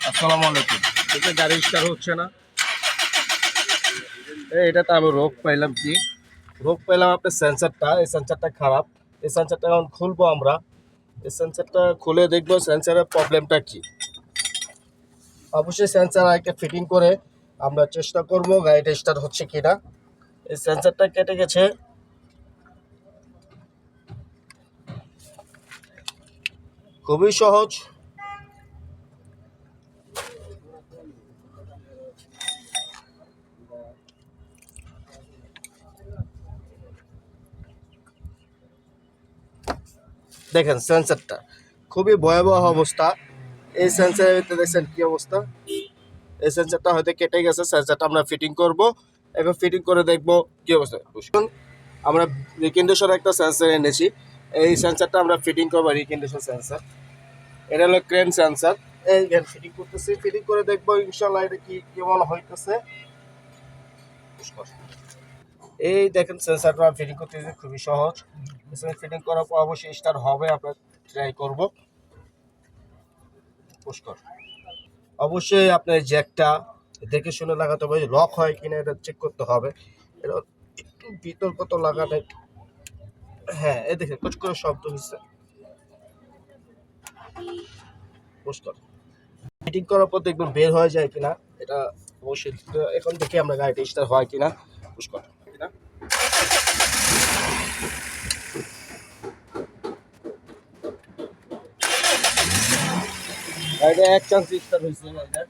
আসসালামু আলাইকুম। এটা গাড়ি স্টার্ট হচ্ছে না। এটাতে আমি রোগ পাইলাম কি? রোগ পাইলাম আপনার সেন্সারটা। এই সেন্সারটা খারাপ। এই সেন্সারটা এখন খুলবো আমরা। এই সেন্সারটা খুলে দেখবো সেন্সারের প্রবলেমটা কি। অবশ্যই সেন্সার আগে ফিটিং করে আমরা চেষ্টা করব গাড়িটা স্টার্ট হচ্ছে কিনা। এই সেন্সারটা কেটে গেছে। খুবই সহজ। দেখেন সেন্সারটা খুবই ভয়াবহ অবস্থা। এই সেন্সারের ভিতরে দেখছেন কি অবস্থা। এই সেন্সারটা হয়তো কেটে গেছে। সেন্সারটা আমরা ফিটিং করব এবং ফিটিং করে দেখব কি অবস্থা। বুঝুন, আমরা রিকন্ডিশন একটা সেন্সার এনেছি। এই সেন্সারটা আমরা ফিটিং করবো রিকন্ডিশন সেন্সার। এটা হলো ক্রেন সেন্সার। এই ফিটিং করতেছি, ফিটিং করে দেখবো ইনশাল্লাহ এটা কি কেমন হইতেছে। এই দেখেন সেন্সারটা ফিটিং করতেছি, খুবই সহজ। ফিটিং করার পর অবশ্যই স্টার্ট হবে, আমরা ট্রাই করব। পুষ্কর অবশ্যই আপনার জ্যাকটা দেখে শুনে লাগাতে হবে, লক হয় কিনা এটা চেক করতে হবে। এটা একটু বিতর্কত লাগানো। হ্যাঁ, এই দেখে কচ করে শব্দ হচ্ছে। পুষ্কর ফিটিং করার পর দেখবেন বের হয়ে যায় কিনা। এটা অবশ্যই এখন দেখে আমরা গাড়িটা স্টার্ট হয় কিনা। পুষ্কর কিনা গাড়িটা এক চান্স স্টার্ট হয়েছে গাড়িটা।